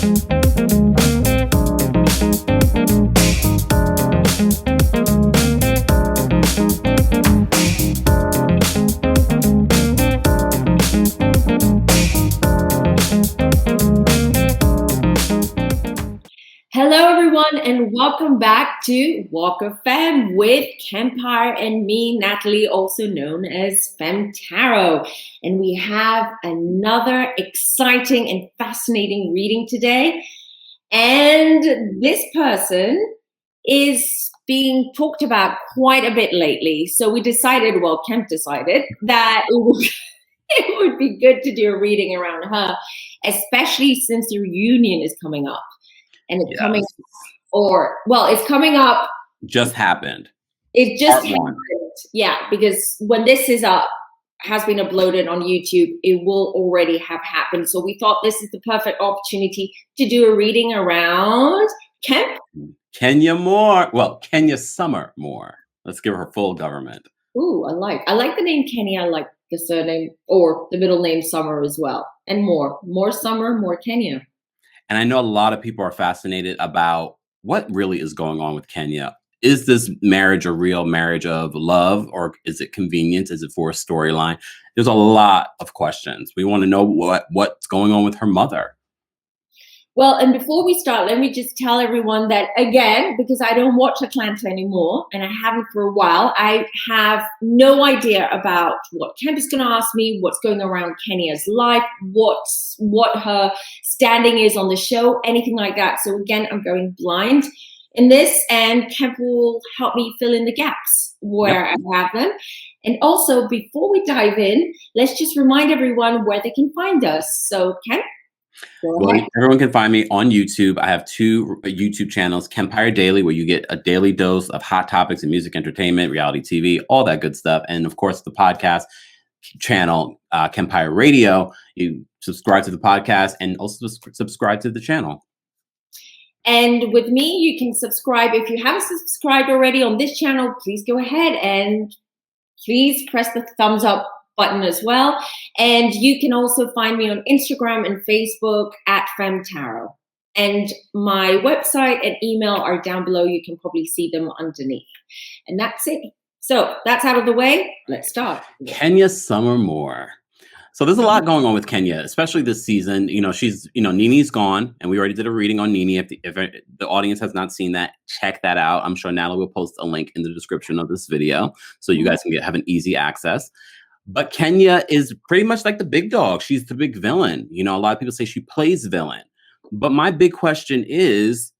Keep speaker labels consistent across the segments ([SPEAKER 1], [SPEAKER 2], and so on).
[SPEAKER 1] Hello, everyone, and welcome back to Walk of Femme with KEMPIRE and me, Natalie, also known as Femme Tarot. And we have another exciting and fascinating reading today. And this person is being talked about quite a bit lately. So we decided, well, Kemp decided that it would be good to do a reading around her, especially since the reunion is coming up. And it's coming, it's coming up.
[SPEAKER 2] Just happened.
[SPEAKER 1] It just happened. Yeah, because when this is up, has been uploaded on YouTube, it will already have happened. So we thought this is the perfect opportunity to do a reading around
[SPEAKER 2] Kenya Moore. Well, Kenya Summer Moore. Let's give her full government.
[SPEAKER 1] Ooh, I like the name Kenya. I like the surname or the middle name Summer as well. And more Summer, more Kenya.
[SPEAKER 2] And I know a lot of people are fascinated about what really is going on with Kenya. Is this marriage a real marriage of love, or is it convenience? Is it for a storyline? There's a lot of questions. We want to know what's going on with her mother.
[SPEAKER 1] Well, and before we start, let me just tell everyone that, again, because I don't watch Atlanta anymore, and I haven't for a while, I have no idea about what Kemp is going to ask me, what's going around Kenya's life, what her standing is on the show, anything like that. So again, I'm going blind in this, and Kemp will help me fill in the gaps where I have them. And also, before we dive in, let's just remind everyone where they can find us. So, Kemp?
[SPEAKER 2] Well, everyone can find me on YouTube. I have two YouTube channels, KEMPIRE Daily, where you get a daily dose of hot topics and music entertainment, reality TV, all that good stuff. And of course, the podcast channel, KEMPIRE Radio. You subscribe to the podcast and also subscribe to the channel.
[SPEAKER 1] And with me, you can subscribe. If you haven't subscribed already on this channel, please go ahead and please press the thumbs up button as well. And you can also find me on Instagram and Facebook at Femme Tarot. And my website and email are down below. You can probably see them underneath. And that's it. So that's out of the way. Let's start.
[SPEAKER 2] Kenya Summer Moore. So there's a lot going on with Kenya, especially this season. Nene's gone, and we already did a reading on Nene. If the audience has not seen that, check that out. I'm sure Natalie will post a link in the description of this video so you guys can have an easy access. But Kenya is pretty much like the big dog. She's the big villain. A lot of people say she plays villain. But my big question is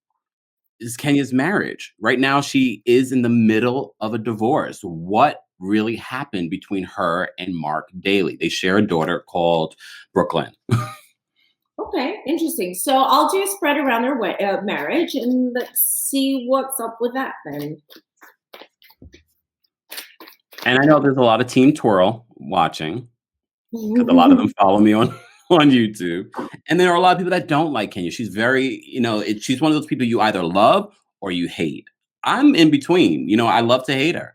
[SPEAKER 2] Kenya's marriage. Right now, she is in the middle of a divorce. What really happened between her and Mark Daly? They share a daughter called Brooklyn.
[SPEAKER 1] Okay, interesting. So I'll do a spread around their marriage, and let's see what's up with that then.
[SPEAKER 2] And I know there's a lot of Team Twirl watching, because a lot of them follow me on YouTube. And there are a lot of people that don't like Kenya. She's very, she's one of those people you either love or you hate. I'm in between. I love to hate her.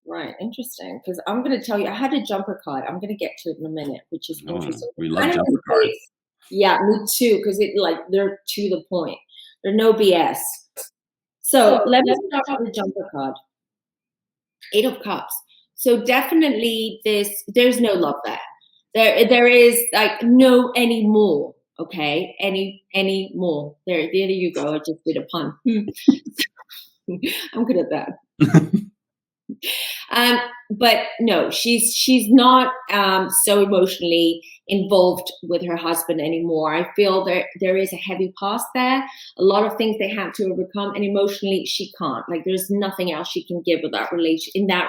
[SPEAKER 1] Right, interesting. Because I'm going to tell you, I had a jumper card. I'm going to get to it in a minute, which is interesting.
[SPEAKER 2] We love jumper cards.
[SPEAKER 1] Yeah, me too, because they're to the point. They're no BS. So let me start with the jumper card. 8 of Cups. So definitely there's no love there. There is no anymore. Okay, any more. There you go. I just did a pun. I'm good at that. But no, she's not so emotionally involved with her husband anymore. I feel there is a heavy past there, a lot of things they have to overcome, and emotionally she can't. There's nothing else she can give in that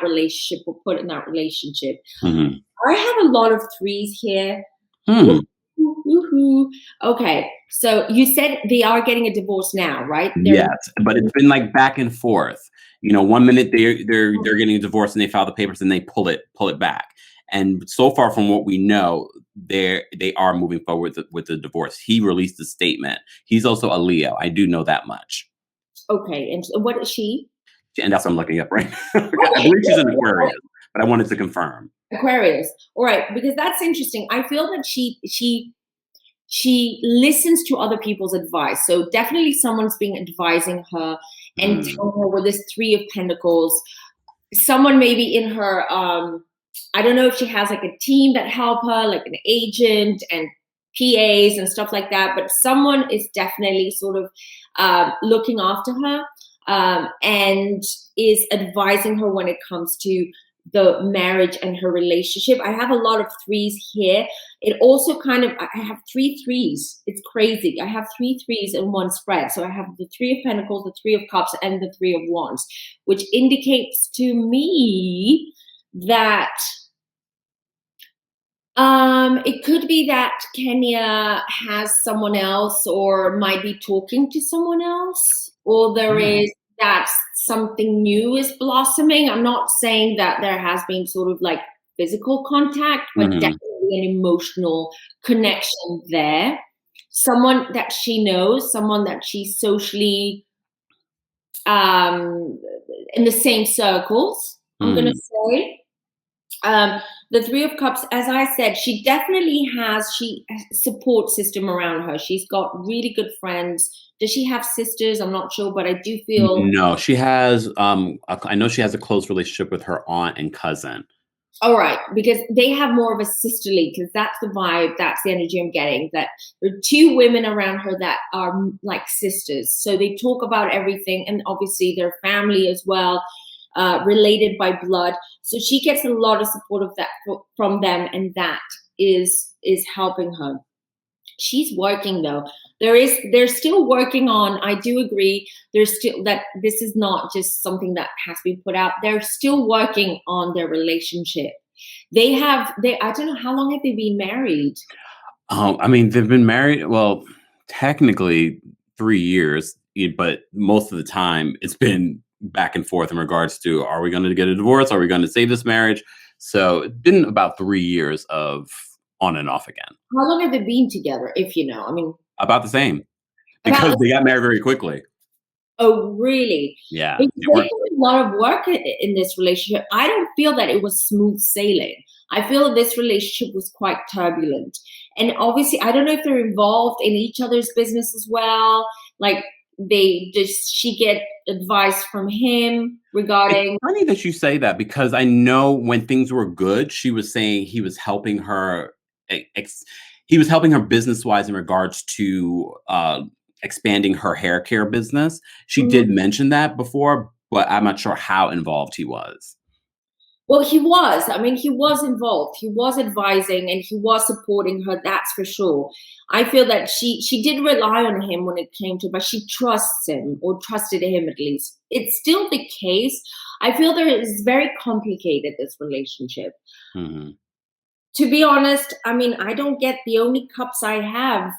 [SPEAKER 1] relationship or put in that relationship. Mm-hmm. I have a lot of 3s here. Woohoo. Okay, so you said they are getting a divorce now, right?
[SPEAKER 2] Yes, but it's been back and forth. 1 minute they're getting a divorce and they file the papers and they pull it back. And so far from what we know, they are moving forward with the divorce. He released a statement. He's also a Leo. I do know that much.
[SPEAKER 1] Okay, and what is she?
[SPEAKER 2] And that's what I'm looking up right now. I believe she's an Aquarius, but I wanted to confirm.
[SPEAKER 1] Aquarius. All right, because that's interesting. I feel that she she listens to other people's advice. So definitely someone's been advising her and telling her with this Three of Pentacles. Someone maybe in her, I don't know if she has like a team that help her, like an agent and PAs and stuff like that, but someone is definitely sort of looking after her and is advising her when it comes to the marriage and her relationship. I have a lot of threes here. It also kind of, I have three threes. It's crazy. I have three threes in one spread. So I have the Three of Pentacles, the Three of Cups, and the Three of Wands, which indicates to me that it could be that Kenya has someone else or might be talking to someone else, or there is that something new is blossoming. I'm not saying that there has been sort of like physical contact, but definitely an emotional connection there. Someone that she knows, someone that she's socially in the same circles, I'm going to say. The Three of Cups, as I said, she definitely has a support system around her. She's got really good friends. Does she have sisters? I'm not sure, but I do feel.
[SPEAKER 2] No, she has. I know she has a close relationship with her aunt and cousin.
[SPEAKER 1] All right, because they have more of a sisterly, because that's the vibe, that's the energy I'm getting, that there are two women around her that are like sisters. So they talk about everything, and obviously their family as well, related by blood. So she gets a lot of support of that from them, and that is helping her. She's working though. They're still working on, I do agree, there's still that this is not just something that has been put out. They're still working on their relationship. I don't know, how long have they been married?
[SPEAKER 2] I mean, they've been married, well, technically 3 years, but most of the time it's been back and forth in regards to, are we going to get a divorce? Are we going to save this marriage? So it's been about 3 years of on and off again.
[SPEAKER 1] How long have they been together, if you know? I mean,
[SPEAKER 2] about the same, because they got married very quickly.
[SPEAKER 1] Oh, really?
[SPEAKER 2] Yeah.
[SPEAKER 1] Because they did a lot of work in this relationship. I don't feel that it was smooth sailing. I feel that this relationship was quite turbulent. And obviously, I don't know if they're involved in each other's business as well. Like, she get advice from him regarding.
[SPEAKER 2] It's funny that you say that, because I know when things were good, she was saying he was helping her. He was helping her business wise in regards to expanding her hair care business. She did mention that before, but I'm not sure how involved he was.
[SPEAKER 1] Well, he was. I mean, he was involved. He was advising and he was supporting her. That's for sure. I feel that she did rely on him when it came to, but she trusts him, or trusted him at least. It's still the case. I feel there is very complicated, this relationship. To be honest, I mean, I don't get, the only cups I have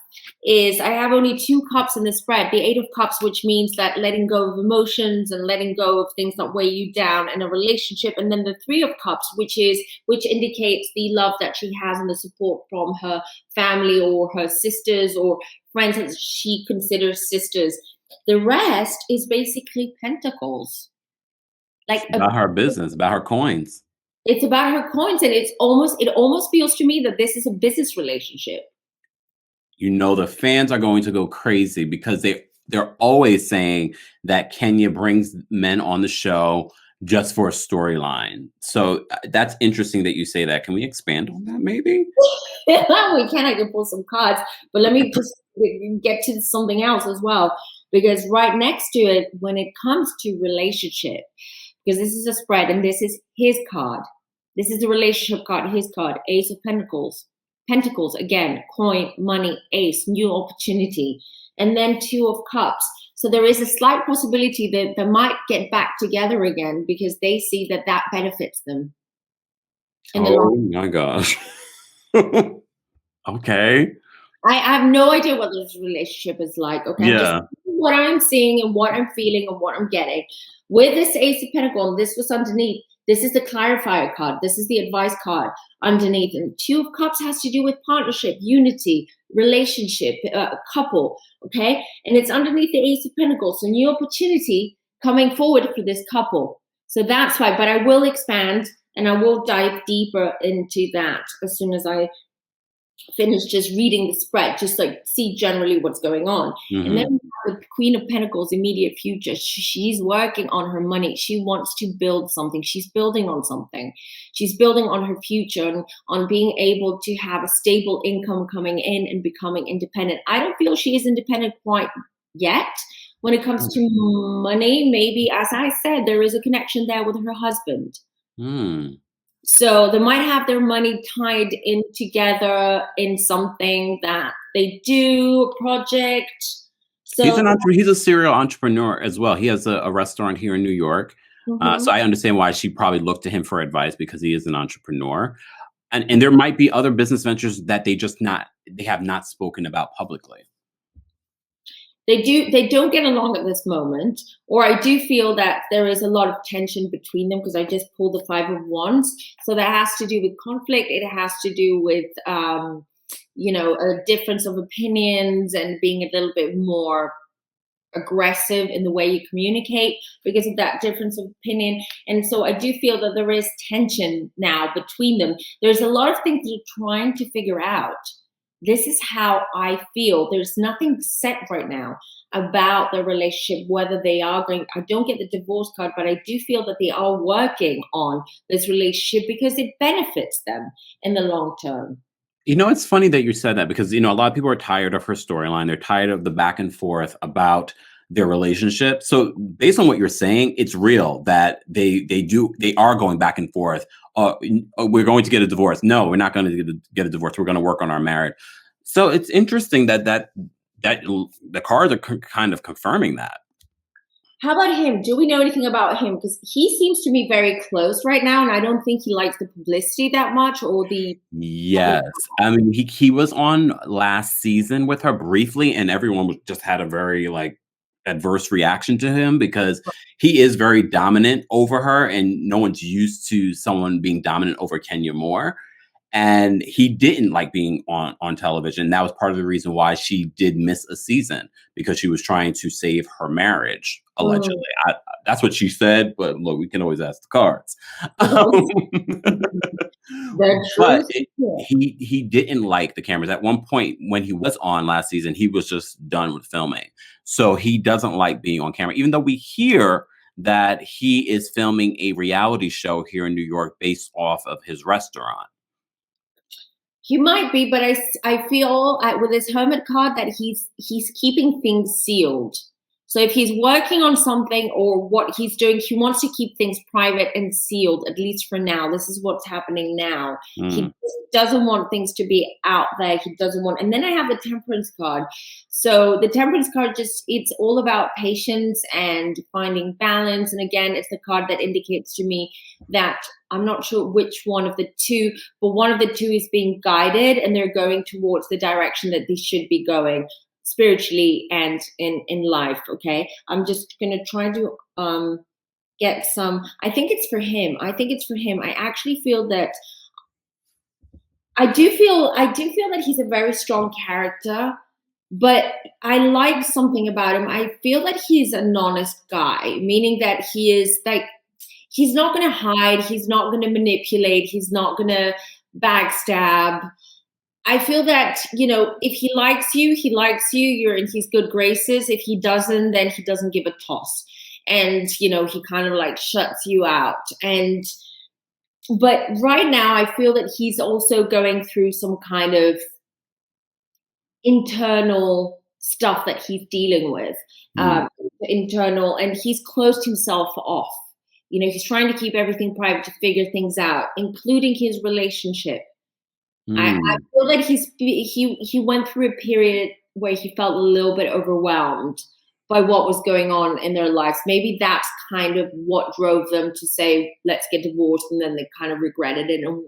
[SPEAKER 1] only 2 cups in the spread. The 8 of Cups, which means that letting go of emotions and letting go of things that weigh you down in a relationship. And then the 3 of Cups, which indicates the love that she has and the support from her family or her sisters or friends that she considers sisters. The rest is basically Pentacles. Like
[SPEAKER 2] about her business, about her coins.
[SPEAKER 1] It's about her coins, and it almost feels to me that this is a business relationship.
[SPEAKER 2] You know, the fans are going to go crazy because they're always saying that Kenya brings men on the show just for a storyline. So that's interesting that you say that. Can we expand on that maybe?
[SPEAKER 1] We can. I can pull some cards, but let me just get to something else as well, because right next to it, when it comes to relationship, because this is a spread and this is his card. This is the relationship card, his card, Ace of Pentacles. Pentacles, again, coin, money, ace, new opportunity. And then 2 of Cups. So there is a slight possibility that they might get back together again because they see that that benefits them.
[SPEAKER 2] Oh my gosh. Okay.
[SPEAKER 1] I have no idea what this relationship is like. Okay.
[SPEAKER 2] Yeah.
[SPEAKER 1] Just what I'm seeing and what I'm feeling and what I'm getting. With this Ace of Pentacles, this was underneath. This is the clarifier card. This is the advice card underneath. And 2 of Cups has to do with partnership, unity, relationship, couple. Okay. And it's underneath the Ace of Pentacles. So new opportunity coming forward for this couple. So that's why, but I will expand and I will dive deeper into that as soon as I finish just reading the spread, just like see generally what's going on. And then
[SPEAKER 2] Hmm.
[SPEAKER 1] we have the Queen of Pentacles, immediate future. She's working on her money. She wants to build something. She's building on something. She's building on her future and on being able to have a stable income coming in and becoming independent. I don't feel she is independent quite yet. When it comes to money, maybe, as I said, there is a connection there with her husband.
[SPEAKER 2] Mm.
[SPEAKER 1] So they might have their money tied in together in something that they do, a project. So,
[SPEAKER 2] He's a serial entrepreneur as well. He has a restaurant here in New York. So
[SPEAKER 1] mhm.
[SPEAKER 2] I understand why she probably looked to him for advice because he is an entrepreneur. And there might be other business ventures that they have not spoken about publicly.
[SPEAKER 1] They don't get along at this moment, or I do feel that there is a lot of tension between them because I just pulled the Five of Wands. So that has to do with conflict. It has to do with a difference of opinions and being a little bit more aggressive in the way you communicate because of that difference of opinion. And so I do feel that there is tension now between them. There's a lot of things they're trying to figure out. This is how I feel. There's nothing set right now about their relationship, whether they are going. I don't get the divorce card, but I do feel that they are working on this relationship because it benefits them in the long term.
[SPEAKER 2] It's funny that you said that because, a lot of people are tired of her storyline. They're tired of the back and forth about their relationship. So based on what you're saying, it's real that they are going back and forth. We're going to get a divorce. No, we're not going to get a divorce. We're going to work on our marriage. So it's interesting that the cards are kind of confirming that.
[SPEAKER 1] How about him? Do we know anything about him? Because he seems to be very close right now, and I don't think he likes the publicity that much or the public.
[SPEAKER 2] Yes. I mean, he was on last season with her briefly, and everyone was just had a very, like, adverse reaction to him because he is very dominant over her, and no one's used to someone being dominant over Kenya more. And he didn't like being on television. That was part of the reason why she did miss a season because she was trying to save her marriage, allegedly.
[SPEAKER 1] Mm.
[SPEAKER 2] That's what she said, but look, we can always ask the cards.
[SPEAKER 1] The
[SPEAKER 2] But
[SPEAKER 1] truth. Yeah.
[SPEAKER 2] he didn't like the cameras. At one point when he was on last season, he was just done with filming. So he doesn't like being on camera, even though we hear that he is filming a reality show here in New York based off of his restaurant.
[SPEAKER 1] He might be, but I feel with his hermit card that he's keeping things sealed. So if he's working on something or what he's doing, he wants to keep things private and sealed, at least for now. This is what's happening now.
[SPEAKER 2] Mm,
[SPEAKER 1] He doesn't want things to be out there. He doesn't want, and then I have the Temperance card. So the Temperance card it's all about patience and finding balance. And again, it's the card that indicates to me that I'm not sure which one of the two, but one of the two is being guided and they're going towards the direction that they should be going spiritually and in life. Okay, I'm just gonna try to get some. I think it's for him. I actually feel that I do feel that he's a very strong character, but I like something about him. I feel that he's an honest guy, meaning that he is like he's not going to hide, he's not going to manipulate, he's not going to backstab. I feel that, if he likes you, he likes you, you're in his good graces. If he doesn't, then he doesn't give a toss. And, he kind of like shuts you out. But right now, I feel that he's also going through some kind of internal stuff that he's dealing with,
[SPEAKER 2] mm,
[SPEAKER 1] internal, and he's closed himself off. He's trying to keep everything private to figure things out, including his relationship. I
[SPEAKER 2] mm.
[SPEAKER 1] feel like he went through a period where he felt a little bit overwhelmed by what was going on in their lives. Maybe that's kind of what drove them to say, let's get divorced, and then they kind of regretted it and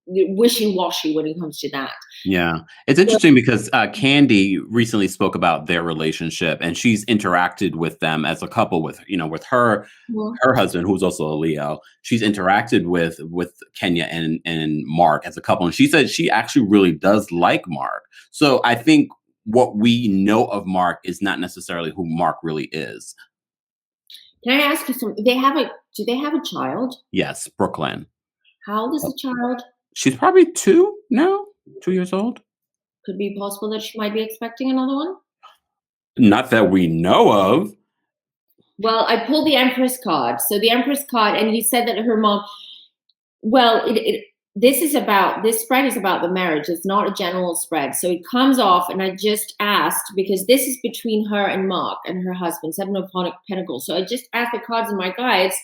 [SPEAKER 1] wishy-washy when it comes to that.
[SPEAKER 2] Yeah. It's interesting because Candy recently spoke about their relationship and she's interacted with them as a couple with her husband, who's also a Leo. She's interacted with Kenya and Mark as a couple. And she said she actually really does like Mark. So I think what we know of Mark is not necessarily who Mark really is.
[SPEAKER 1] Can I ask you something? Do they have a child?
[SPEAKER 2] Yes, Brooklyn.
[SPEAKER 1] How old is the child?
[SPEAKER 2] She's probably 2 now. 2 years old?
[SPEAKER 1] Could be possible that she might be expecting another one.
[SPEAKER 2] Not that we know of.
[SPEAKER 1] Well, I pulled the Empress card. So the Empress card, and you said that her mom. Well, this spread is about the marriage. It's not a general spread. So it comes off, and I just asked because this is between her and Mark and her husband, Seven of Pentacles. So I just asked the cards and my guides,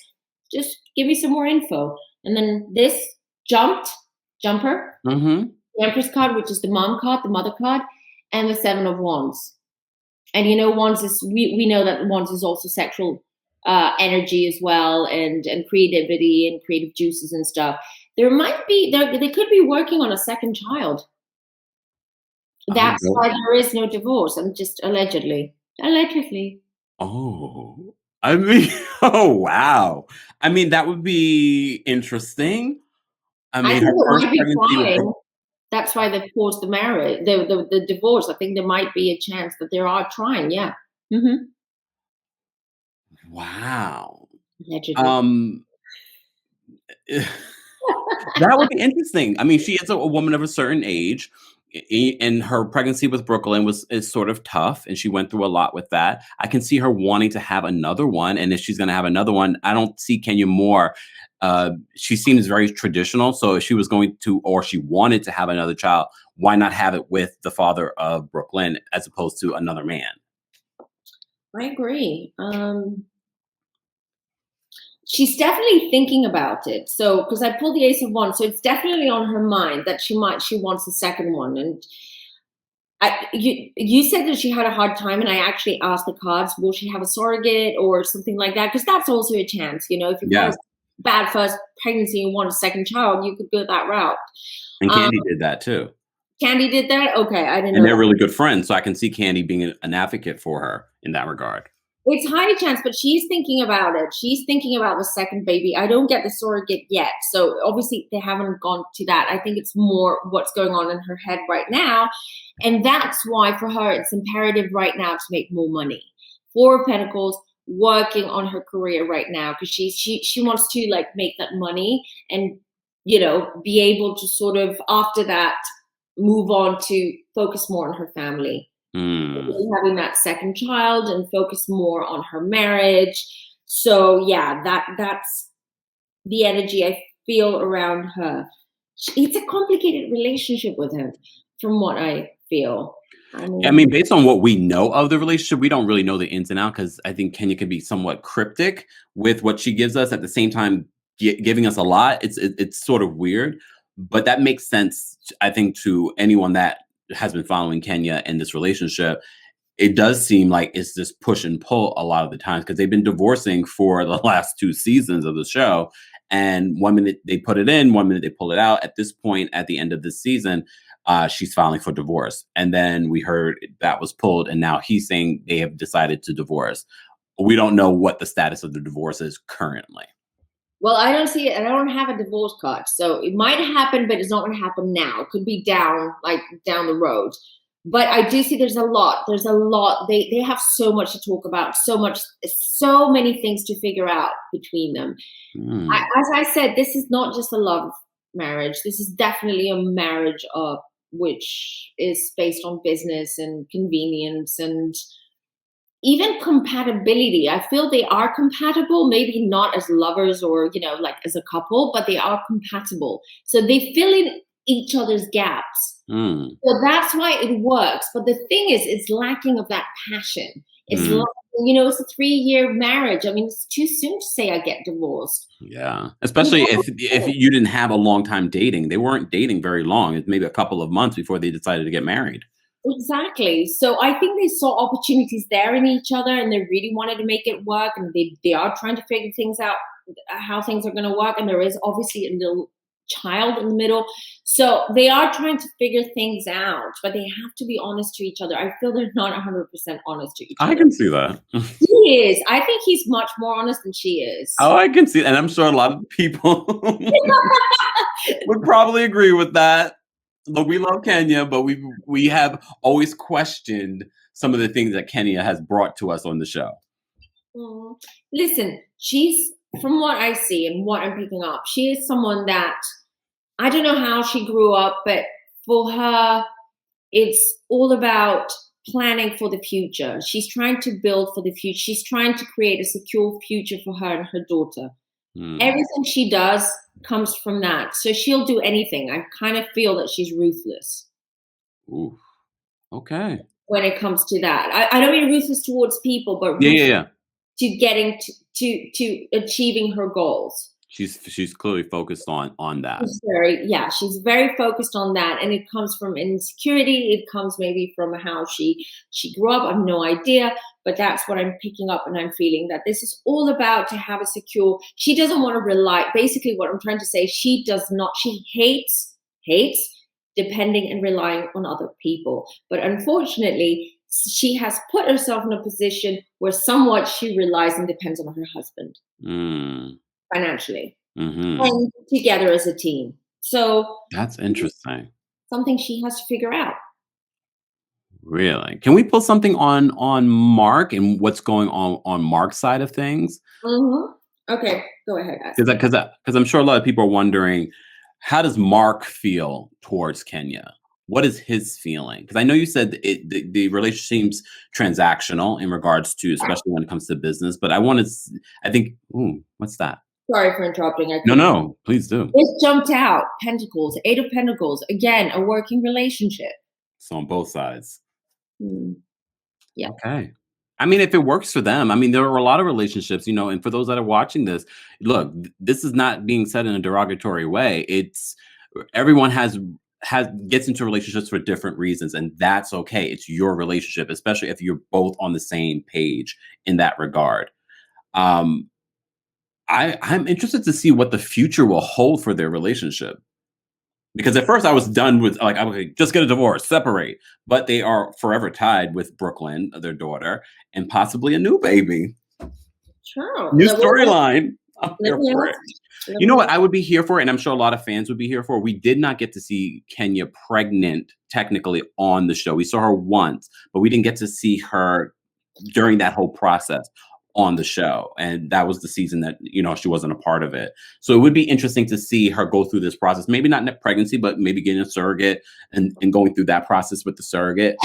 [SPEAKER 1] just give me some more info. And then this jumper,
[SPEAKER 2] Mm-hmm.
[SPEAKER 1] the Empress card, which is the mom card, the mother card, and the Seven of Wands. And wands is we know that wands is also sexual energy as well, and creativity and creative juices and stuff. They could be working on a second child. That's why there is no divorce. I'm just allegedly.
[SPEAKER 2] Oh, I mean, oh wow. I mean, that would be interesting. I
[SPEAKER 1] I
[SPEAKER 2] mean,
[SPEAKER 1] think
[SPEAKER 2] her
[SPEAKER 1] it
[SPEAKER 2] first
[SPEAKER 1] might be
[SPEAKER 2] pregnancy with
[SPEAKER 1] trying. That's why they paused the marriage, the divorce. I think there might be a chance that they are trying. Yeah.
[SPEAKER 2] wow.
[SPEAKER 1] Allegedly.
[SPEAKER 2] Um, that would be interesting. I mean, she is a woman of a certain age, and her pregnancy with Brooklyn is sort of tough, and she went through a lot with that. I can see her wanting to have another one, and if she's going to have another one, I don't see Kenya Moore. She seems very traditional, so if she was going to, or she wanted to have another child, why not have it with the father of Brooklyn as opposed to another man?
[SPEAKER 1] I agree. She's definitely thinking about it. So, because I pulled the Ace of Wands, so it's definitely on her mind that she wants a second one. And you said that she had a hard time, and I actually asked the cards, will she have a surrogate or something like that? Because that's also a chance, if you've had
[SPEAKER 2] Yes,
[SPEAKER 1] a bad first pregnancy and want a second child, you could go that route.
[SPEAKER 2] and
[SPEAKER 1] Um,
[SPEAKER 2] Candy did that too.
[SPEAKER 1] Candy did that. Okay, I didn't
[SPEAKER 2] And
[SPEAKER 1] know
[SPEAKER 2] they're
[SPEAKER 1] that.
[SPEAKER 2] really good friends, so I can see Candy being an advocate for her in that regard.
[SPEAKER 1] It's high chance, but she's thinking about it. She's thinking about the second baby. I don't get the surrogate yet. So obviously they haven't gone to that. I think it's more what's going on in her head right now. And that's why for her, it's imperative right now to make more money. Four of Pentacles, working on her career right now because she wants to like make that money and, be able to sort of after that move on to focus more on her family.
[SPEAKER 2] Mm.
[SPEAKER 1] Having that second child and focus more on her marriage. So yeah, that's the energy I feel around her. It's a complicated relationship with him, from what I feel.
[SPEAKER 2] I mean, based on what we know of the relationship, we don't really know the ins and outs because I think Kenya can be somewhat cryptic with what she gives us. At the same time, giving us a lot. It's sort of weird, but that makes sense. I think to anyone that has been following Kenya in this relationship, it does seem like it's this push and pull a lot of the times because they've been divorcing for the last 2 seasons of the show. And 1 minute they put it in, 1 minute they pull it out. At this point, at the end of this season, she's filing for divorce. And then we heard that was pulled, and now he's saying they have decided to divorce. We don't know what the status of the divorce is currently.
[SPEAKER 1] Well, I don't see it. I don't have a divorce card, so it might happen, but it's not going to happen now. It could be down the road. But I do see there's a lot. There's a lot. They have so much to talk about, so many things to figure out between them. As I said, this is not just a love marriage. This is definitely a marriage of which is based on business and convenience and even compatibility. I feel they are compatible, maybe not as lovers or, like as a couple, but they are compatible. So they fill in each other's gaps. So that's why it works. But the thing is, it's lacking of that passion. It's it's a 3-year marriage. I mean, it's too soon to say I get divorced.
[SPEAKER 2] Yeah, especially if you didn't have a long time dating. They weren't dating very long. It's maybe a couple of months before they decided to get married.
[SPEAKER 1] Exactly. So I think they saw opportunities there in each other and they really wanted to make it work. And they are trying to figure things out, how things are going to work. And there is obviously a little child in the middle. So they are trying to figure things out, but they have to be honest to each other. I feel they're not 100% honest to each other.
[SPEAKER 2] I can see that.
[SPEAKER 1] He is. I think he's much more honest than she is.
[SPEAKER 2] Oh, I can see, and I'm sure a lot of people would probably agree with that. Look, we love Kenya, but we have always questioned some of the things that Kenya has brought to us on the show.
[SPEAKER 1] Listen, she's, from what I see and what I'm picking up, she is someone that I don't know how she grew up, but for her, it's all about planning for the future. She's trying to build for the future. She's trying to create a secure future for her and her daughter. Everything she does comes from that. So she'll do anything. I kind of feel that she's ruthless.
[SPEAKER 2] Ooh. Okay.
[SPEAKER 1] When it comes to that, I don't mean ruthless towards people, but
[SPEAKER 2] Yeah, yeah,
[SPEAKER 1] ruthless
[SPEAKER 2] yeah.
[SPEAKER 1] to getting to achieving her goals.
[SPEAKER 2] She's clearly focused on that.
[SPEAKER 1] She's very focused on that, and it comes from insecurity. It comes maybe from how she grew up. I have no idea, but that's what I'm picking up, and I'm feeling that this is all about to have a secure. She doesn't want to rely. Basically, what I'm trying to say, she does not. She hates depending and relying on other people. But unfortunately, she has put herself in a position where somewhat she relies and depends on her husband. Financially and together as a team. So
[SPEAKER 2] That's interesting.
[SPEAKER 1] something she has to figure out.
[SPEAKER 2] Really? Can we pull something on Mark and what's going on Mark's side of things?
[SPEAKER 1] Okay, go ahead.
[SPEAKER 2] Because I'm sure a lot of people are wondering, how does Mark feel towards Kenya? What is his feeling? Because I know you said the relationship seems transactional in regards to, especially when it comes to business. But I think, what's that?
[SPEAKER 1] Sorry for interrupting.
[SPEAKER 2] No, please do.
[SPEAKER 1] This jumped out. Pentacles, 8 of Pentacles. Again, a working relationship.
[SPEAKER 2] So on both sides.
[SPEAKER 1] Yeah.
[SPEAKER 2] Okay. I mean, if it works for them, I mean, there are a lot of relationships, and for those that are watching this, look, this is not being said in a derogatory way. It's everyone gets into relationships for different reasons, and that's okay. It's your relationship, especially if you're both on the same page in that regard. I'm interested to see what the future will hold for their relationship. Because at first I was done with I was like, just get a divorce, separate. But they are forever tied with Brooklyn, their daughter, and possibly a new baby.
[SPEAKER 1] Sure.
[SPEAKER 2] New storyline. I'm here for it. You know what I would be here for, and I'm sure a lot of fans would be here for? We did not get to see Kenya pregnant technically on the show. We saw her once, but we didn't get to see her during that whole process on the show. And that was the season that, she wasn't a part of it. So it would be interesting to see her go through this process. Maybe not in pregnancy, but maybe getting a surrogate and going through that process with the surrogate.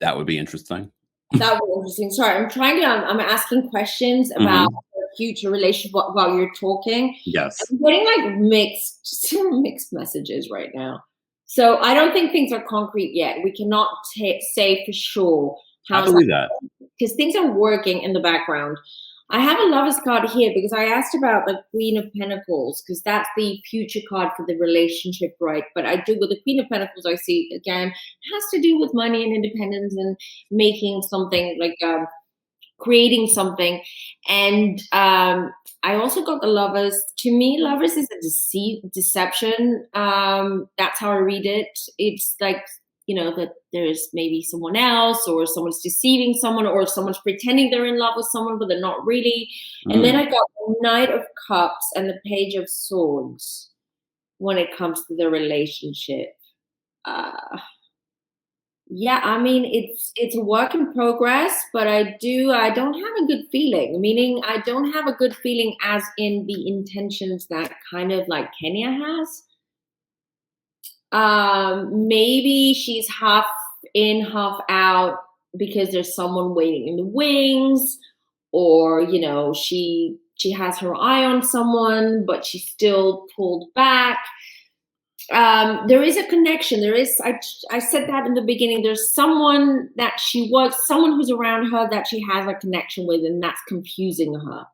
[SPEAKER 2] That would be interesting.
[SPEAKER 1] That would be interesting. Sorry, I'm asking questions about the future relationship while you're talking.
[SPEAKER 2] Yes.
[SPEAKER 1] I'm getting mixed messages right now. So I don't think things are concrete yet. We cannot say for sure.
[SPEAKER 2] I believe that.
[SPEAKER 1] Because things are working in the background. I have a Lover's card here because I asked about the Queen of Pentacles because that's the future card for the relationship, right? But I do with the Queen of Pentacles, I see, again, it has to do with money and independence and making something creating something. And I also got the Lovers. To me, Lovers is a deception. That's how I read it. It's like, that there's maybe someone else or someone's deceiving someone or someone's pretending they're in love with someone, but they're not really. And then I got the Knight of Cups and the Page of Swords when it comes to the relationship. I mean, it's a work in progress, but I don't have a good feeling, meaning I don't have a good feeling as in the intentions that kind of like Kenya has. Maybe she's half in, half out because there's someone waiting in the wings, or she has her eye on someone, but she's still pulled back. There is a connection. I said that in the beginning. There's someone someone who's around her that she has a connection with, and that's confusing her.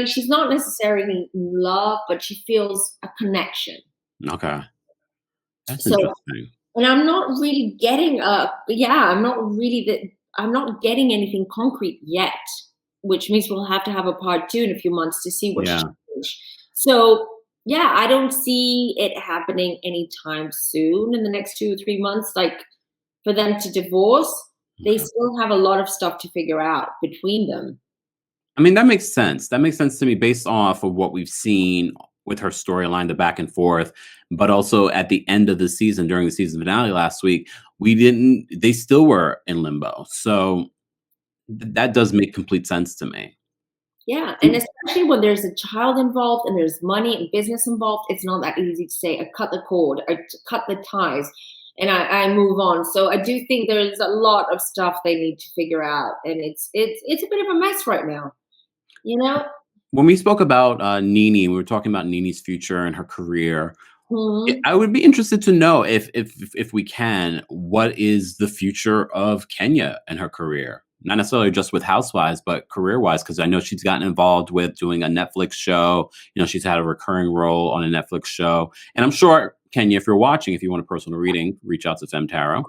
[SPEAKER 1] She's not necessarily in love, but she feels a connection.
[SPEAKER 2] Okay. That's interesting.
[SPEAKER 1] And I'm not really getting I'm not getting anything concrete yet, which means we'll have to have a part 2 in a few months to see what she changed. So I don't see it happening anytime soon in the next 2 or 3 months. Like for them to divorce, they still have a lot of stuff to figure out between them.
[SPEAKER 2] I mean, that makes sense. That makes sense to me based off of what we've seen with her storyline, the back and forth, but also at the end of the season, during the season finale last week, they still were in limbo. So that does make complete sense to me.
[SPEAKER 1] Yeah, and especially when there's a child involved and there's money and business involved, it's not that easy to say, I cut the cord, I cut the ties, and I move on. So I do think there's a lot of stuff they need to figure out, and it's a bit of a mess right now, you know?
[SPEAKER 2] When we spoke about Nene, we were talking about Nene's future and her career.
[SPEAKER 1] Mhm.
[SPEAKER 2] I would be interested to know if we can, what is the future of Kenya and her career? Not necessarily just with Housewives, but career-wise, because I know she's gotten involved with doing a Netflix show. You know, she's had a recurring role on a Netflix show. And I'm sure, Kenya, if you're watching, if you want a personal reading, reach out to Femme Tarot,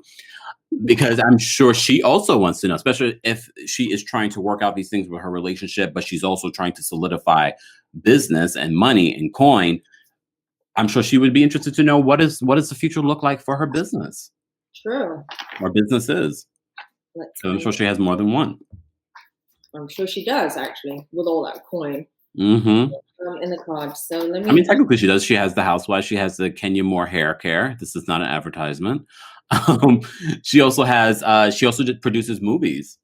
[SPEAKER 2] because I'm sure she also wants to know, especially if she is trying to work out these things with her relationship, but she's also trying to solidify business and money and coin. I'm sure she would be interested to know what does the future look like for her business
[SPEAKER 1] True.
[SPEAKER 2] or businesses.
[SPEAKER 1] Let's
[SPEAKER 2] 'Cause I'm
[SPEAKER 1] find
[SPEAKER 2] sure
[SPEAKER 1] out.
[SPEAKER 2] she has more than one.
[SPEAKER 1] I'm sure she does actually, with all that coin
[SPEAKER 2] Hmm.
[SPEAKER 1] in the cards. So let
[SPEAKER 2] I mean,
[SPEAKER 1] me.
[SPEAKER 2] technically, she does. She has the Housewives. She has the Kenya Moore hair care. This is not an advertisement. Um, she also has. She also produces movies.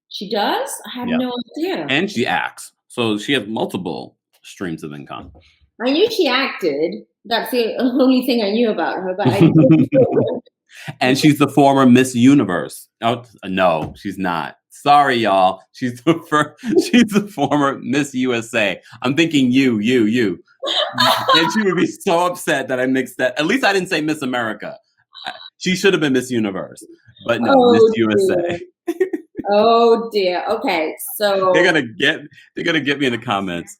[SPEAKER 1] She does? I had
[SPEAKER 2] Yeah,
[SPEAKER 1] no idea.
[SPEAKER 2] and she acts. So she has multiple streams of income.
[SPEAKER 1] I knew she acted. That's the only thing I knew about her, but I didn't know.
[SPEAKER 2] And she's the former Miss Universe. Oh no, she's not. Sorry, y'all. She's the she's the former Miss USA. I'm thinking you. And she would be so upset that I mixed that. At least I didn't say Miss America. She should have been Miss Universe, but no, Miss
[SPEAKER 1] Oh dear.
[SPEAKER 2] USA.
[SPEAKER 1] Oh dear. Okay, so
[SPEAKER 2] They're gonna get me in the comments.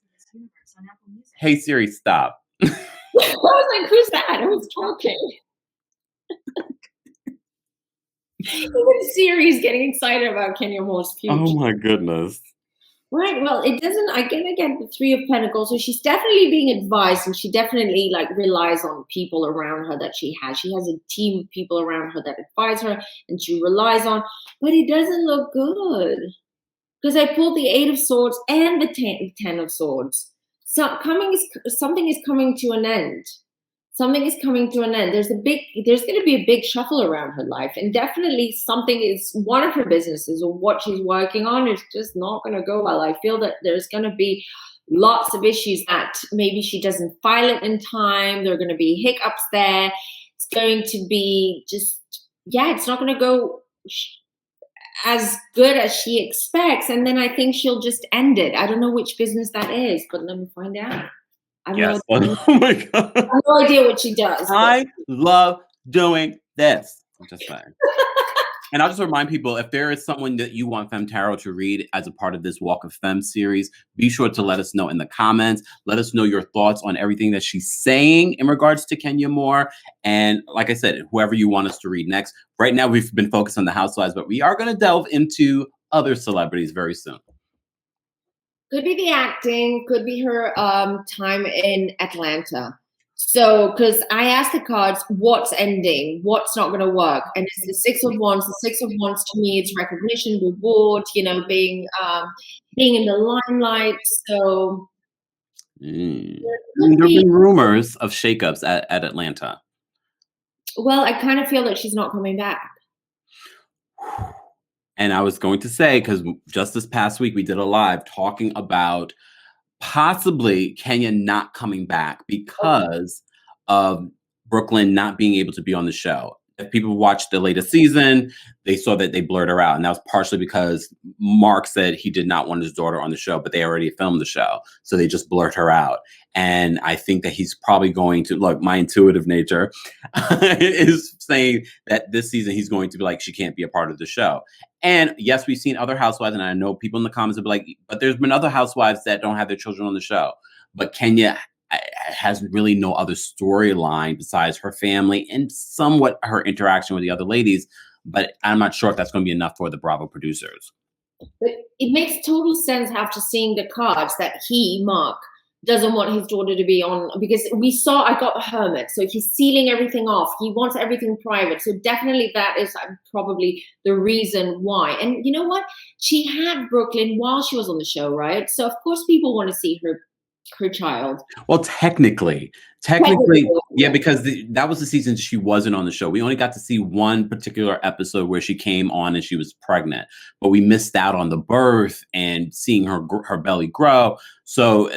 [SPEAKER 2] Hey Siri, stop.
[SPEAKER 1] I was like, who's that? Who's talking? Even Siri's getting excited about Kenya Moore's
[SPEAKER 2] Oh
[SPEAKER 1] future.
[SPEAKER 2] my goodness.
[SPEAKER 1] Right. Well, it doesn't. Again, the Three of Pentacles. So she's definitely being advised, and she definitely like relies on people around her that she has. She has a team of people around her that advise her, and she relies on. But it doesn't look good because I pulled the Eight of Swords and the Ten of Swords. So something is coming to an end. Something is coming to an end. There's going to be a big shuffle around her life, and definitely something is one of her businesses or what she's working on is just not going to go well. I feel that there's going to be lots of issues that maybe she doesn't file it in time. There are going to be hiccups there. It's going to be just, yeah, it's not going to go as good as she expects. And then I think she'll just end it. I don't know which business that is, but let me find out. I have
[SPEAKER 2] Yes.
[SPEAKER 1] no,
[SPEAKER 2] Oh my god.
[SPEAKER 1] I have no idea what she does.
[SPEAKER 2] I love doing this. I'm just saying. And I'll just remind people, if there is someone that you want Femme Tarot to read as a part of this Walk of Femme series, be sure to let us know in the comments. Let us know your thoughts on everything that she's saying in regards to Kenya Moore. And like I said, whoever you want us to read next. Right now, we've been focused on the Housewives, but we are going to delve into other celebrities very soon.
[SPEAKER 1] Could be the acting, could be her time in Atlanta. So, because I asked the cards, what's ending, what's not going to work, and it's the Six of Wands. The Six of Wands to me is recognition, reward, being in the limelight. So,
[SPEAKER 2] There
[SPEAKER 1] there could
[SPEAKER 2] have
[SPEAKER 1] be.
[SPEAKER 2] been rumors of shakeups at Atlanta.
[SPEAKER 1] Well, I kind of feel that she's not coming back.
[SPEAKER 2] And I was going to say, because just this past week, we did a live talking about possibly Kenya not coming back because of Brooklyn not being able to be on the show. If people watched the latest season, they saw that they blurred her out. And that was partially because Mark said he did not want his daughter on the show, but they already filmed the show. So they just blurred her out. And I think that he's probably going to, look, my intuitive nature is saying that this season he's going to be like, she can't be a part of the show. And yes, we've seen other housewives, and I know people in the comments will be like, but there's been other housewives that don't have their children on the show. But Kenya has really no other storyline besides her family and somewhat her interaction with the other ladies. But I'm not sure if that's going to be enough for the Bravo producers.
[SPEAKER 1] But it makes total sense after seeing the cards that Mark, doesn't want his daughter to be on, because I got the hermit, so he's sealing everything off. He wants everything private. So definitely that is probably the reason why. And you know what? She had Brooklyn while she was on the show, right? So of course people want to see her her child.
[SPEAKER 2] Well, technically,
[SPEAKER 1] Technically,
[SPEAKER 2] yeah, because that was the season she wasn't on the show. We only got to see one particular episode where she came on and she was pregnant, but we missed out on the birth and seeing her belly grow. So,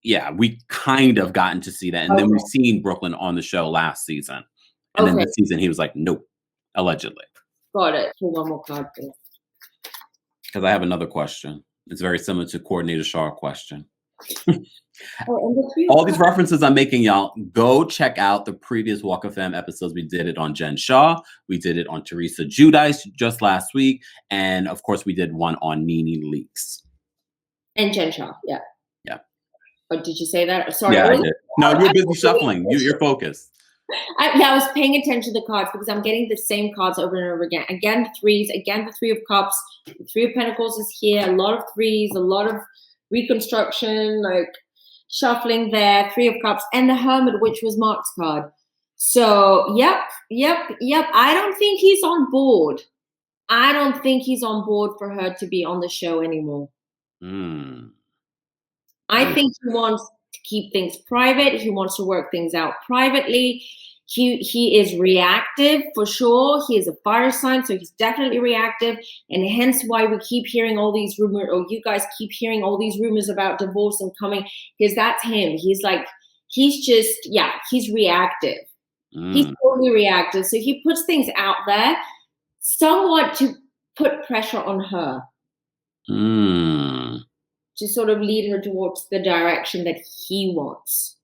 [SPEAKER 2] yeah, we kind of gotten to see that, and then we've seen Brooklyn on the show last season, and then this season he was like, "Nope," allegedly.
[SPEAKER 1] Got it. For one more card, please.
[SPEAKER 2] Because I have another question. It's very similar to Coordinator Shaw's question. All these references I'm making, y'all, go check out the previous Walk of Femme episodes. We did it on Jen Shaw. We did it on Teresa Giudice just last week. And, of course, we did one on Nene Leakes.
[SPEAKER 1] And Jen Shaw, yeah.
[SPEAKER 2] Yeah.
[SPEAKER 1] Oh, did you say that? Sorry.
[SPEAKER 2] Yeah, I did. No, you're busy shuffling. You're focused.
[SPEAKER 1] I was paying attention to the cards because I'm getting the same cards over and over again. Again, the threes. Again, the Three of Cups. The Three of Pentacles is here. A lot of threes. A lot of reconstruction, like shuffling there. Three of Cups. And the Hermit, which was Mark's card. So, yep. I don't think he's on board. I don't think he's on board for her to be on the show anymore. I think he wants to keep things private. He wants to work things out privately. He is reactive for sure. He is a fire sign, so he's definitely reactive, and hence why we keep hearing all these rumors, or you guys keep hearing all these rumors about divorce and coming, because that's him. He's reactive. He's totally reactive. So he puts things out there somewhat to put pressure on her. To sort of lead her towards the direction that he wants.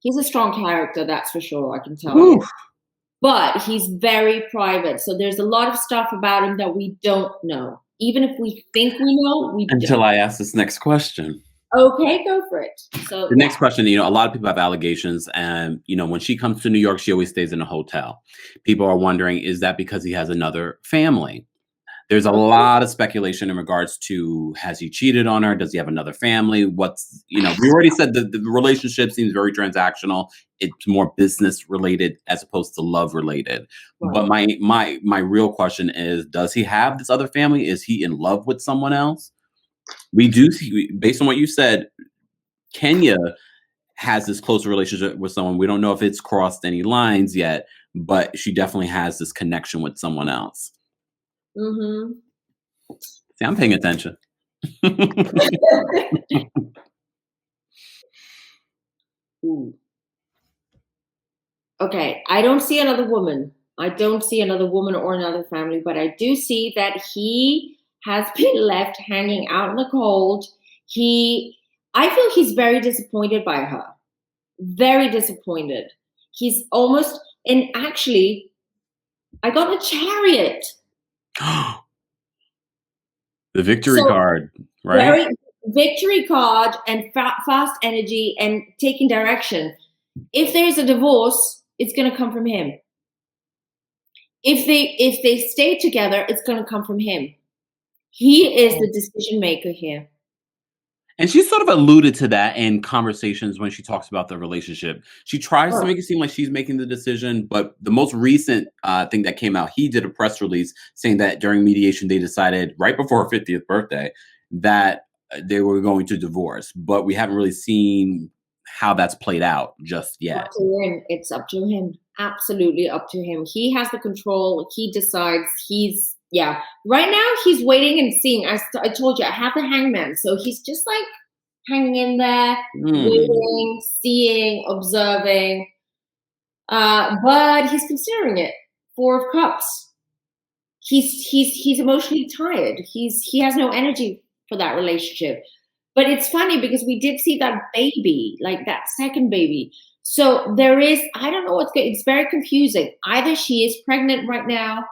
[SPEAKER 1] He's a strong character, that's for sure, I can tell you. But he's very private. So there's a lot of stuff about him that we don't know. Even if we think we know, we don't.
[SPEAKER 2] Until I ask this next question.
[SPEAKER 1] Okay, go for it. So
[SPEAKER 2] the next question, a lot of people have allegations, and when she comes to New York, she always stays in a hotel. People are wondering, is that because he has another family? There's a lot of speculation in regards to, has he cheated on her? Does he have another family? We already said that the relationship seems very transactional. It's more business related as opposed to love related. Right. But my real question is, does he have this other family? Is he in love with someone else? We do see, based on what you said, Kenya has this close relationship with someone. We don't know if it's crossed any lines yet, but she definitely has this connection with someone else. See, I'm paying attention.
[SPEAKER 1] Okay, I don't see another woman. I don't see another woman or another family, but I do see that he has been left hanging out in the cold. I feel he's very disappointed by her. Very disappointed. He's almost, and actually, I got a Chariot.
[SPEAKER 2] The victory card, right?
[SPEAKER 1] Very victory card and fast energy and taking direction. If there's a divorce, it's going to come from him. If they stay together, it's going to come from him. He is the decision maker here.
[SPEAKER 2] And she sort of alluded to that in conversations when she talks about the relationship. She tries to make it seem like she's making the decision, but the most recent thing that came out, he did a press release saying that during mediation, they decided right before her 50th birthday that they were going to divorce. But we haven't really seen how that's played out just yet.
[SPEAKER 1] Up to him. It's up to him. Absolutely up to him. He has the control. He decides. Right now, he's waiting and seeing. I told you, I have the Hangman. So he's just like hanging in there, waiting, seeing, observing. But he's considering it. Four of Cups. He's emotionally tired. He has no energy for that relationship. But it's funny because we did see that baby, like that second baby. So there is, I don't know what's going. It's very confusing. Either she is pregnant right now,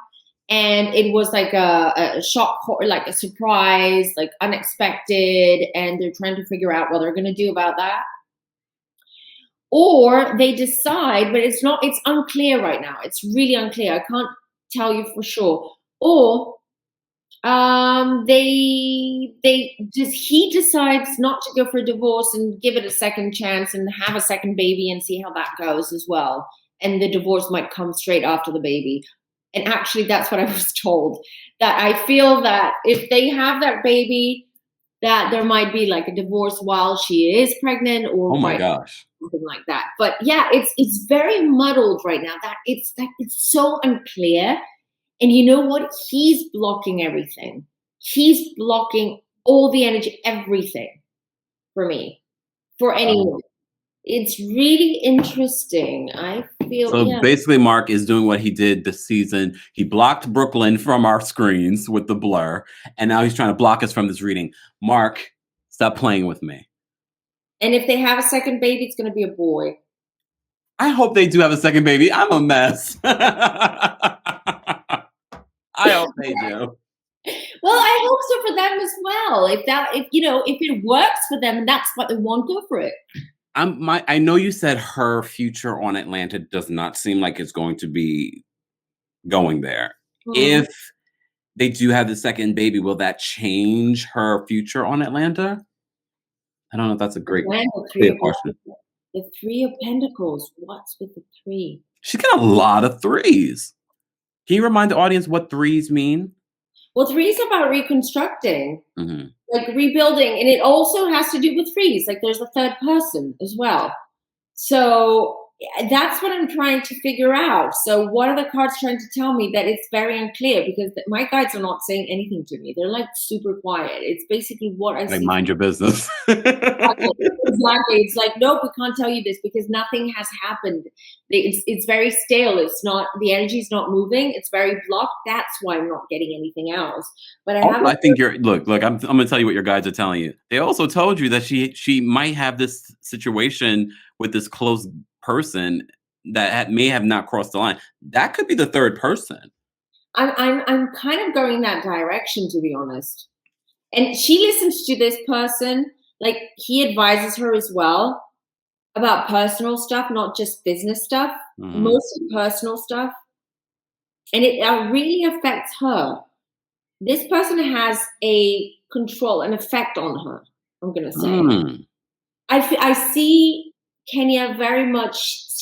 [SPEAKER 1] and it was like a shock, like a surprise, like unexpected, and they're trying to figure out what they're going to do about that. Or they decide, but it's unclear right now. It's really unclear. I can't tell you for sure. Or he decides not to go for a divorce and give it a second chance and have a second baby and see how that goes as well. And the divorce might come straight after the baby. And actually, that's what I was told. That I feel that if they have that baby, that there might be like a divorce while she is pregnant or
[SPEAKER 2] Oh my
[SPEAKER 1] right
[SPEAKER 2] gosh.
[SPEAKER 1] something like that. But yeah, it's very muddled right now. That it's so unclear. And you know what? He's blocking everything. He's blocking all the energy, everything for me, for anyone. It's really interesting. I feel,
[SPEAKER 2] So
[SPEAKER 1] yeah.
[SPEAKER 2] basically, Mark is doing what he did this season. He blocked Brooklyn from our screens with the blur, and now he's trying to block us from this reading. Mark, stop playing with me.
[SPEAKER 1] And if they have a second baby, it's going to be a boy.
[SPEAKER 2] I hope they do have a second baby. I'm a mess. I hope they do.
[SPEAKER 1] Well, I hope so for them as well. If it works for them and that's what they want, go for it.
[SPEAKER 2] I know you said her future on Atlanta does not seem like it's going to be going there.
[SPEAKER 1] Mhm.
[SPEAKER 2] If they do have the second baby, will that change her future on Atlanta? I don't know if that's a great
[SPEAKER 1] Again,
[SPEAKER 2] clear question.
[SPEAKER 1] the three of pentacles. What's with the three?
[SPEAKER 2] She's got a lot of threes. Can you remind the audience what threes mean?
[SPEAKER 1] Well, three is about reconstructing,
[SPEAKER 2] Mhm.
[SPEAKER 1] like rebuilding, and it also has to do with threes. Like there's a third person as well. So that's what I'm trying to figure out. So what are the cards trying to tell me? That it's very unclear because my guides are not saying anything to me. They're like super quiet. It's basically what I
[SPEAKER 2] Like,
[SPEAKER 1] see.
[SPEAKER 2] mind your business.
[SPEAKER 1] Exactly. It's like, nope, we can't tell you this because nothing has happened. It's very stale. It's not, the energy is not moving. It's very blocked. That's why I'm not getting anything else. But I
[SPEAKER 2] Also,
[SPEAKER 1] haven't.
[SPEAKER 2] I think you're look. I'm gonna tell you what your guides are telling you. They also told you that she might have this situation with this close person that may have not crossed the line. That could be the third person.
[SPEAKER 1] I'm kind of going that direction, to be honest. And she listens to this person, like he advises her as well about personal stuff, not just business stuff,
[SPEAKER 2] Mhm.
[SPEAKER 1] mostly personal stuff. And it really affects her. This person has a control, an effect on her, I'm going to say.
[SPEAKER 2] Mm.
[SPEAKER 1] I see Kenya very much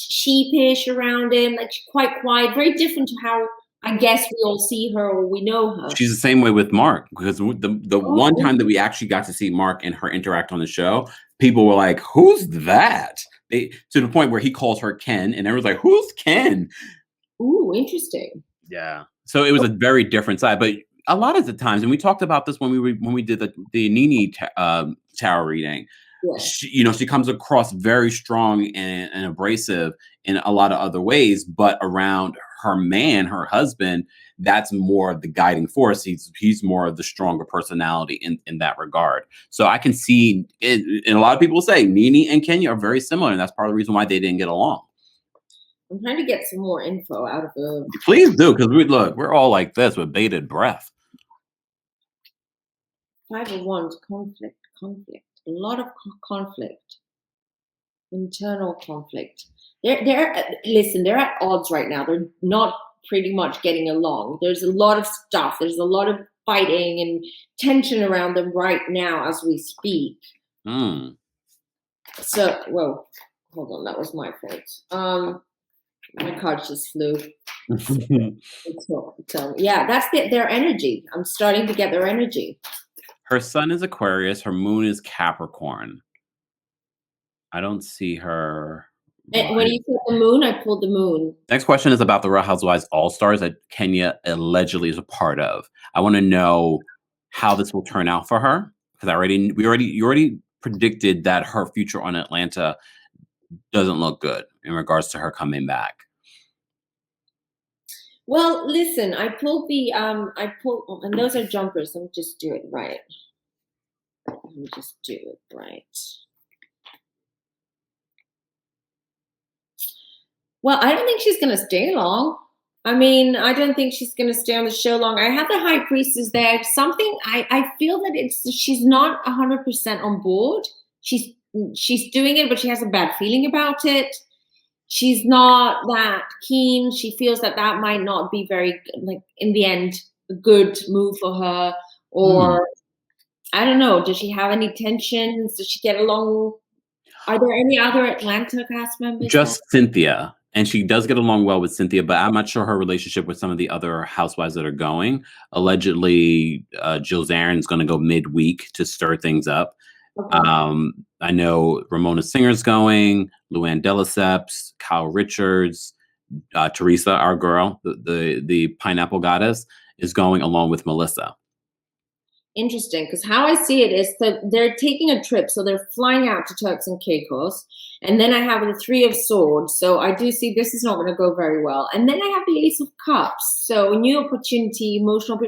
[SPEAKER 1] sheepish around him, like quite quiet, very different to how I guess we all see her or we know her.
[SPEAKER 2] She's the same way with Mark because the one
[SPEAKER 1] Oh,
[SPEAKER 2] time that we actually got to see Mark and her interact on the show, people were like, "Who's that?" To the point where he calls her Ken, and everyone's like, "Who's Ken?"
[SPEAKER 1] ooh, interesting.
[SPEAKER 2] Yeah. So it was a very different side, but a lot of the times, and we talked about this when we did the Nini tarot reading.
[SPEAKER 1] Yeah.
[SPEAKER 2] She comes across very strong and abrasive in a lot of other ways, but around her man, her husband, that's more of the guiding force. He's more of the stronger personality in that regard. So I can see it, and a lot of people say Nini and Kenya are very similar, and that's part of the reason why they didn't get along.
[SPEAKER 1] I'm trying to get some more info out of the
[SPEAKER 2] Please do, because we're all like this with bated breath.
[SPEAKER 1] Five of Wands. Conflict. A lot of conflict, internal conflict. Listen. They're at odds right now. They're not pretty much getting along. There's a lot of stuff. There's a lot of fighting and tension around them right now as we speak.
[SPEAKER 2] Mm.
[SPEAKER 1] So, whoa, hold on. That was my fault. My card just flew. So yeah, that's their energy. I'm starting to get their energy.
[SPEAKER 2] Her sun is Aquarius. Her moon is Capricorn. I don't see her.
[SPEAKER 1] And when you said the moon, I pulled the moon.
[SPEAKER 2] Next question is about the Real Housewives All Stars that Kenya allegedly is a part of. I want to know how this will turn out for her because you already predicted that her future on Atlanta doesn't look good in regards to her coming back.
[SPEAKER 1] Well, listen, and those are jumpers. Let me just do it right. Well, I don't think she's going to stay long. I mean, I don't think she's going to stay on the show long. I have the High Priestess there. Something I feel that she's not 100% on board. She's doing it, but she has a bad feeling about it. She's not that keen. She feels that might not be very, like, in the end, a good move for her. Or I don't know. Does she have any tensions? Does she get along? Are there any other Atlanta cast members?
[SPEAKER 2] Just Cynthia. And she does get along well with Cynthia, but I'm not sure her relationship with some of the other housewives that are going. Allegedly, Jill Zarin's going to go midweek to stir things up.
[SPEAKER 1] Okay.
[SPEAKER 2] I know Ramona Singer's going, Luann de Lesseps, Kyle Richards, Teresa, our girl, the pineapple goddess, is going along with Melissa.
[SPEAKER 1] Interesting, because how I see it is that they're taking a trip, so they're flying out to Turks and Caicos, and then I have the Three of Swords, so I do see this is not going to go very well, and then I have the Ace of Cups, so new opportunity, emotional.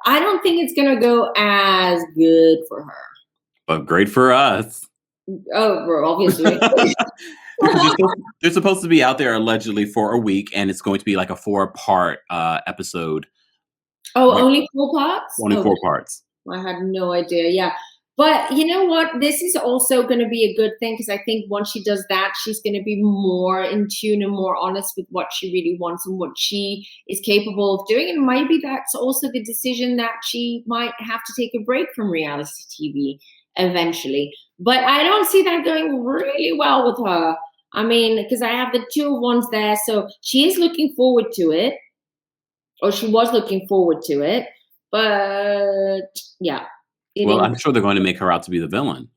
[SPEAKER 1] I don't think it's going to go as good for her.
[SPEAKER 2] But great for us.
[SPEAKER 1] Oh, bro, obviously.
[SPEAKER 2] Because they're supposed to be out there allegedly for a week, and it's going to be like a 4-part episode.
[SPEAKER 1] Oh, only 4 parts?
[SPEAKER 2] Only 4 parts.
[SPEAKER 1] I had no idea. Yeah. But you know what? This is also going to be a good thing, because I think once she does that, she's going to be more in tune and more honest with what she really wants and what she is capable of doing. And maybe that's also the decision that she might have to take a break from reality TV eventually. But I don't see that going really well with her. I mean, because I have the 2 of Wands there. So she is looking forward to it, or she was looking forward to it. But yeah.
[SPEAKER 2] Well, I'm sure they're going to make her out to be the villain,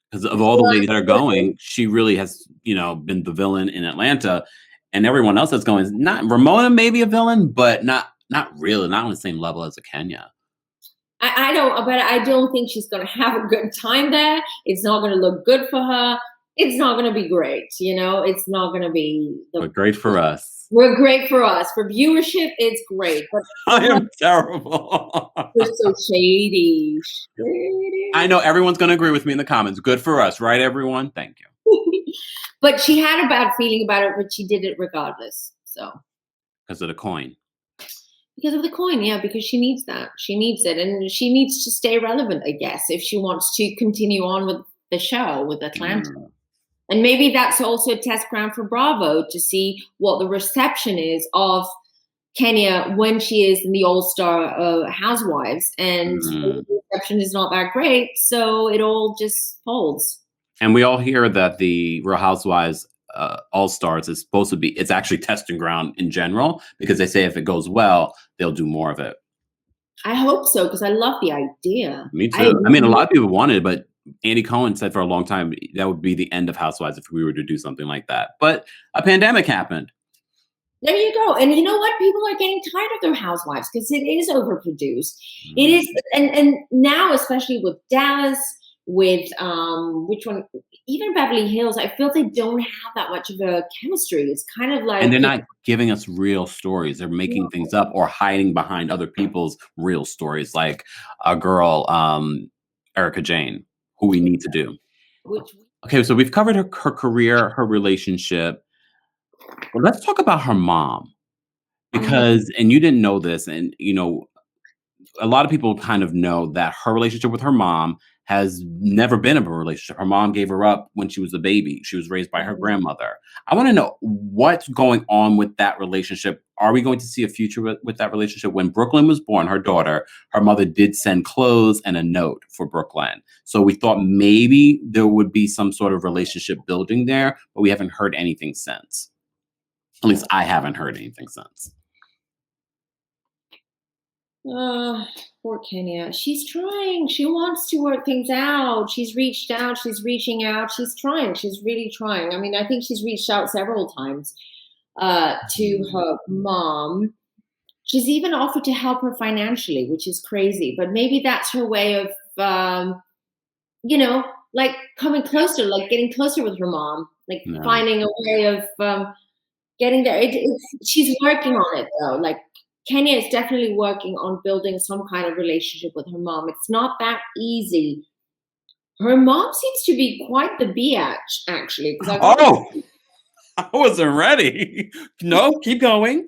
[SPEAKER 2] because of all the ladies that are going, she really has, been the villain in Atlanta, and everyone else that's going is not. Ramona may be a villain, but not really, not on the same level as a Kenya.
[SPEAKER 1] I don't think she's going to have a good time there. It's not going to look good for her. It's not going to be great. It's not going to be.
[SPEAKER 2] But great for us.
[SPEAKER 1] We're great for us. For viewership, it's great. But
[SPEAKER 2] I am terrible.
[SPEAKER 1] You're so shady.
[SPEAKER 2] I know everyone's going to agree with me in the comments. Good for us, right, everyone? Thank you.
[SPEAKER 1] But she had a bad feeling about it, but she did it regardless. So.
[SPEAKER 2] Because of the coin.
[SPEAKER 1] Because of the coin, yeah, because she needs that. She needs it. And she needs to stay relevant, I guess, if she wants to continue on with the show, with Atlanta. And maybe that's also a test ground for Bravo to see what the reception is of Kenya when she is in the All-Star Housewives. And the reception is not that great, so it all just folds.
[SPEAKER 2] And we all hear that the Real Housewives All-Stars is supposed to be, it's actually testing ground in general, because they say if it goes well, they'll do more of it.
[SPEAKER 1] I hope so, because I love the idea.
[SPEAKER 2] Me too. I mean, a lot of people wanted it, but Andy Cohen said for a long time that would be the end of Housewives if we were to do something like that. But a pandemic happened.
[SPEAKER 1] There you go. And you know what? People are getting tired of their Housewives because it is overproduced. It is, and now especially with Dallas, with which one? Even Beverly Hills, I feel they don't have that much of a chemistry. It's kind of like,
[SPEAKER 2] and they're not giving us real stories. They're making things up or hiding behind other people's real stories, like a girl, Erica Jane, who we need to do. Okay, so we've covered her career, her relationship. Well, let's talk about her mom, because, and you didn't know this, and a lot of people kind of know that her relationship with her mom has never been a relationship. Her mom gave her up when she was a baby. She was raised by her grandmother. I want to know what's going on with that relationship. Are we going to see a future with that relationship? When Brooklyn was born, her daughter, her mother did send clothes and a note for Brooklyn. So we thought maybe there would be some sort of relationship building there, but we haven't heard anything since. At least I haven't heard anything since.
[SPEAKER 1] Poor Kenya. She's trying. She wants to work things out. She's reached out. She's reaching out. She's trying. She's really trying. I mean, I think she's reached out several times to her mom. She's even offered to help her financially, which is crazy. But maybe that's her way of, like coming closer, like getting closer with her mom, like finding a way of getting there. She's working on it, though. Like, Kenya is definitely working on building some kind of relationship with her mom. It's not that easy. Her mom seems to be quite the biatch, actually.
[SPEAKER 2] I wasn't ready. No, keep going.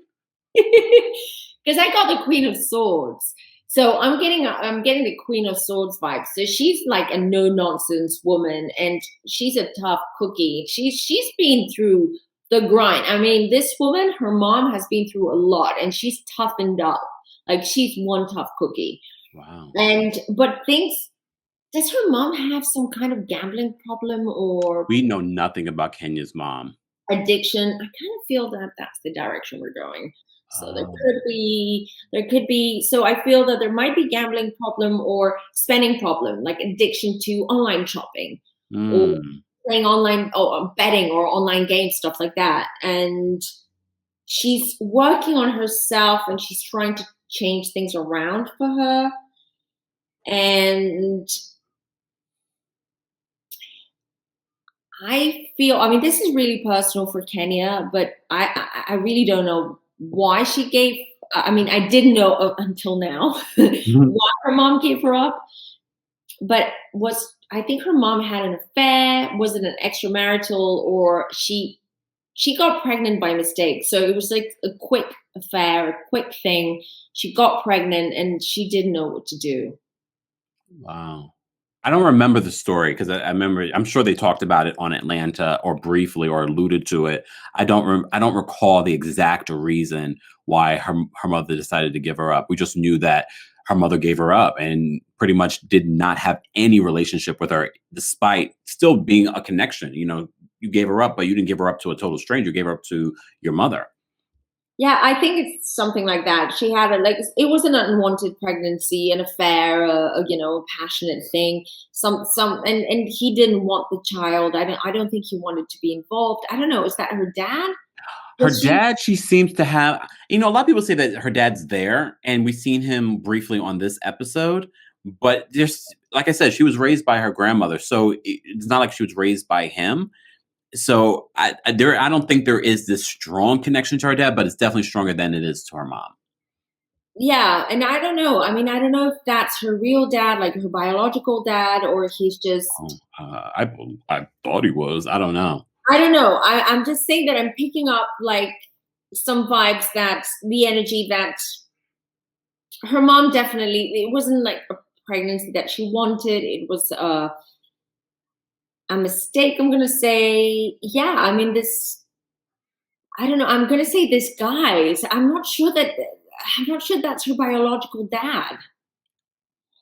[SPEAKER 1] Because I got the Queen of Swords. So I'm getting the Queen of Swords vibe. So she's like a no-nonsense woman, and she's a tough cookie. She's been through the grind. I mean, this woman, her mom has been through a lot, and she's toughened up. Like, she's one tough cookie.
[SPEAKER 2] Wow.
[SPEAKER 1] But does her mom have some kind of gambling problem, or?
[SPEAKER 2] We know nothing about Kenya's mom.
[SPEAKER 1] addiction. I kind of feel that that's the direction we're going. So
[SPEAKER 2] Oh.
[SPEAKER 1] there could be. So I feel that there might be gambling problem or spending problem, like addiction to online shopping or
[SPEAKER 2] Mm.
[SPEAKER 1] playing online or betting or online games, stuff like that. And she's working on herself and she's trying to change things around for her. And I feel, I mean, this is really personal for Kenya, but I really don't know why she gave. I mean, I didn't know until now
[SPEAKER 2] Mhm.
[SPEAKER 1] why her mom gave her up. But I think her mom had an affair? Was it an extramarital, or she got pregnant by mistake? So it was like a quick affair, a quick thing. She got pregnant and she didn't know what to do.
[SPEAKER 2] Wow. I don't remember the story because I remember I'm sure they talked about it on Atlanta or briefly or alluded to it. I don't recall the exact reason why her mother decided to give her up. We just knew that her mother gave her up and pretty much did not have any relationship with her despite still being a connection. You gave her up, but you didn't give her up to a total stranger. You gave her up to your mother.
[SPEAKER 1] Yeah, I think it's something like that. She had it was an unwanted pregnancy, an affair, a passionate thing. And he didn't want the child. I don't think he wanted to be involved. I don't know. Is that her dad?
[SPEAKER 2] Her
[SPEAKER 1] Was she?
[SPEAKER 2] dad, she seems to have, a lot of people say that her dad's there, and we've seen him briefly on this episode. But just like I said, she was raised by her grandmother, so it's not like she was raised by him. So I don't think there is this strong connection to her dad, but it's definitely stronger than it is to her mom.
[SPEAKER 1] Yeah, and I don't know. I mean, I don't know if that's her real dad, like her biological dad, or he's
[SPEAKER 2] Oh,
[SPEAKER 1] just.
[SPEAKER 2] I thought he was. I don't know.
[SPEAKER 1] I don't know. I'm just saying that I'm picking up like some vibes, that the energy that her mom definitely, it wasn't like a pregnancy that she wanted. It was a mistake, I'm gonna say. Yeah, I mean, I don't know. I'm gonna say this guy's. I'm not sure that's her biological dad.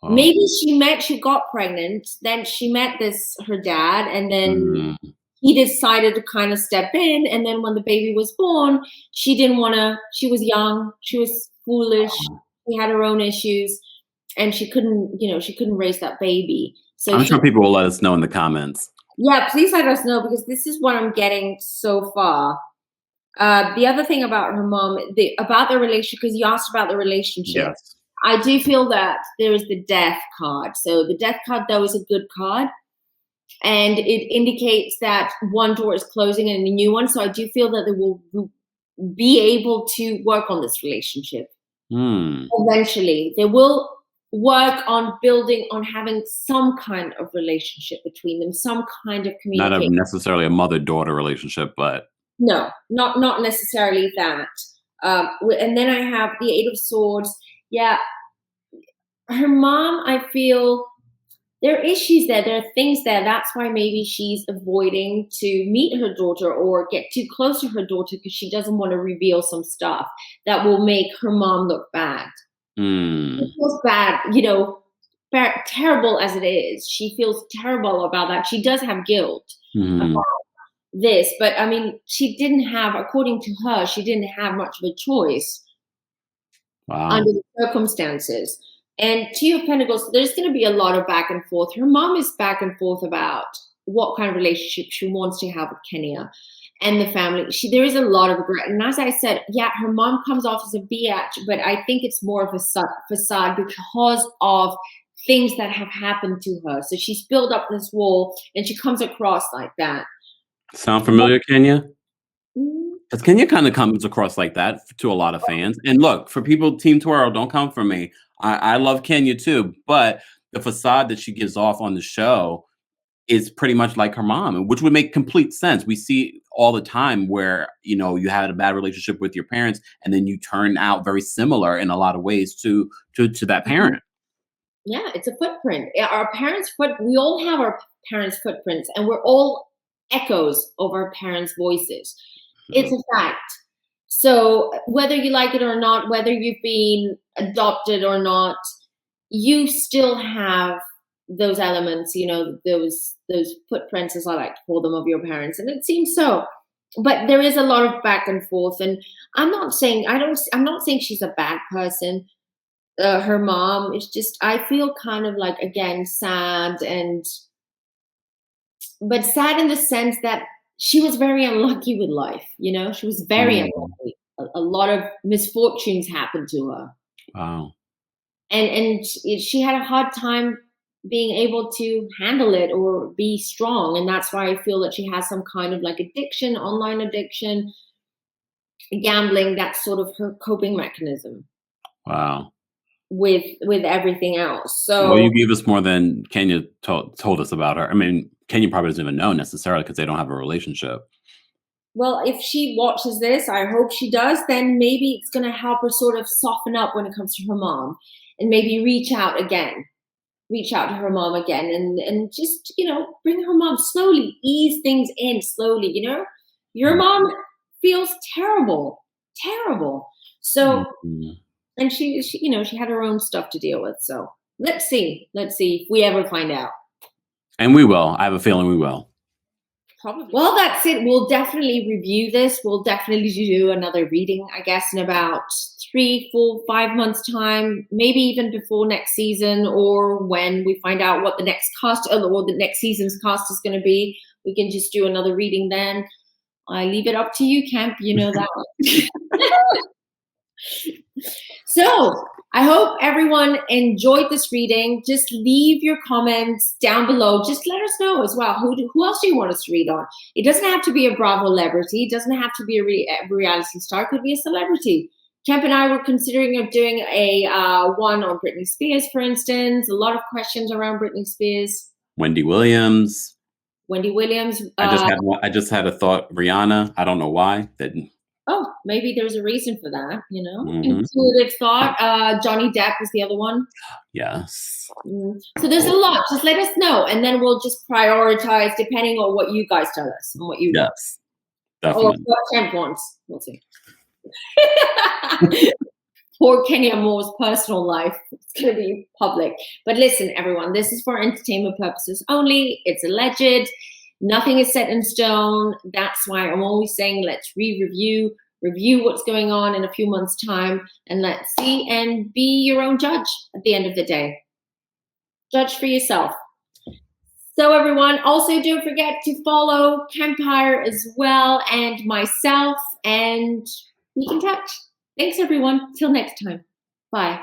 [SPEAKER 2] Oh,
[SPEAKER 1] Maybe she got pregnant, then she met her dad, and then
[SPEAKER 2] mm,
[SPEAKER 1] he decided to kind of step in. And then when the baby was born, she didn't want to, she was young, she was foolish, she had her own issues, and she couldn't raise that baby. So
[SPEAKER 2] I'm sure
[SPEAKER 1] she,
[SPEAKER 2] people will let us know in the comments.
[SPEAKER 1] yeah, please let us know, because this is what I'm getting so far. The other thing about her mom, about the relationship, because you asked about the relationship,
[SPEAKER 2] Yes.
[SPEAKER 1] I do feel that there is the death card. So the death card, though, is a good card, and it indicates that one door is closing and a new one. So I do feel that they will be able to work on this relationship
[SPEAKER 2] Hmm.
[SPEAKER 1] eventually. They will work on building, on having some kind of relationship between them, some kind of
[SPEAKER 2] Not a
[SPEAKER 1] communication.
[SPEAKER 2] necessarily a mother-daughter relationship, but
[SPEAKER 1] No, not necessarily that. And then I have the Eight of Swords. Yeah, her mom, I feel there are issues there. There are things there. That's why maybe she's avoiding to meet her daughter or get too close to her daughter, because she doesn't want to reveal some stuff that will make her mom look bad. She
[SPEAKER 2] mm,
[SPEAKER 1] feels bad, terrible as it is. She feels terrible about that. She does have guilt
[SPEAKER 2] mhm.
[SPEAKER 1] about this, but I mean, she didn't have, according to her, she didn't have much of a choice
[SPEAKER 2] Wow.
[SPEAKER 1] under the circumstances. And Two of Pentacles, there's going to be a lot of back and forth. Her mom is back and forth about what kind of relationship she wants to have with Kenya and the family. There is a lot of regret. And as I said, yeah, her mom comes off as a biatch, but I think it's more of a facade because of things that have happened to her. So she's built up this wall and she comes across like that.
[SPEAKER 2] Sound familiar, Kenya?
[SPEAKER 1] Mm,
[SPEAKER 2] Because Kenya kind of comes across like that to a lot of fans. And look, for people, Team Twirl, don't come for me. I love Kenya too, but the facade that she gives off on the show is pretty much like her mom, which would make complete sense. We see all the time where, you had a bad relationship with your parents and then you turn out very similar in a lot of ways to that
[SPEAKER 1] mhm.
[SPEAKER 2] parent.
[SPEAKER 1] Yeah, it's a footprint. Yeah, our parents' we all have our parents' footprints, and we're all echoes of our parents' voices. It's
[SPEAKER 2] Mhm.
[SPEAKER 1] a fact. So whether you like it or not, whether you've been adopted or not, you still have those elements, those footprints, as I like to call them, of your parents. And it seems so. but there is a lot of back and forth, and I'm not saying she's a bad person. Her mom, it's just, I feel kind of like, again, sad, but sad in the sense that she was very unlucky with life. She was very unlucky. A lot of misfortunes happened to her.
[SPEAKER 2] Wow.
[SPEAKER 1] And she had a hard time being able to handle it or be strong, and that's why I feel that she has some kind of like addiction, online addiction, gambling. That's sort of her coping mechanism.
[SPEAKER 2] Wow.
[SPEAKER 1] With everything else.
[SPEAKER 2] Well,
[SPEAKER 1] So
[SPEAKER 2] you gave us more than Kenya told us about her. I mean, Kenya probably doesn't even know necessarily because they don't have a relationship.
[SPEAKER 1] well, if she watches this, I hope she does, then maybe it's going to help her sort of soften up when it comes to her mom, and maybe reach out to her mom again, and just, bring her mom slowly, ease things in slowly. Your mom feels terrible. So, and she had her own stuff to deal with. So let's see if we ever find out.
[SPEAKER 2] And we will. I have a feeling we will.
[SPEAKER 1] Probably. Well, that's it. We'll definitely review this. We'll definitely do another reading, I guess, in about 3, 4, 5 months time, maybe even before next season, or when we find out what the next cast or the next season's cast is going to be. We can just do another reading then. I leave it up to you, Kemp. You know that one. So I hope everyone enjoyed this reading. Just leave your comments down below. Just let us know as well. Who else do you want us to read on? It doesn't have to be a Bravo celebrity. It doesn't have to be a reality star. It could be a celebrity. Kemp and I were considering of doing a one on Britney Spears, for instance. A lot of questions around Britney Spears.
[SPEAKER 2] Wendy Williams.
[SPEAKER 1] I
[SPEAKER 2] just had a thought. Rihanna. I don't know why.
[SPEAKER 1] Oh, maybe there's a reason for that, Intuitive thought. Johnny Depp was the other one.
[SPEAKER 2] Yes.
[SPEAKER 1] So there's a lot. Just let us know, and then we'll just prioritize depending on what you guys tell us and what you want.
[SPEAKER 2] Definitely.
[SPEAKER 1] Or what Kemp wants. We'll see. Poor Kenya Moore's personal life. It's going to be public. But listen, everyone, this is for entertainment purposes only. It's alleged. Nothing is set in stone. That's why I'm always saying let's review what's going on in a few months' time, and let's see and be your own judge at the end of the day. Judge for yourself. So everyone, also don't forget to follow KEMPIRE as well, and myself, and we can touch. Thanks everyone. Till next time. Bye.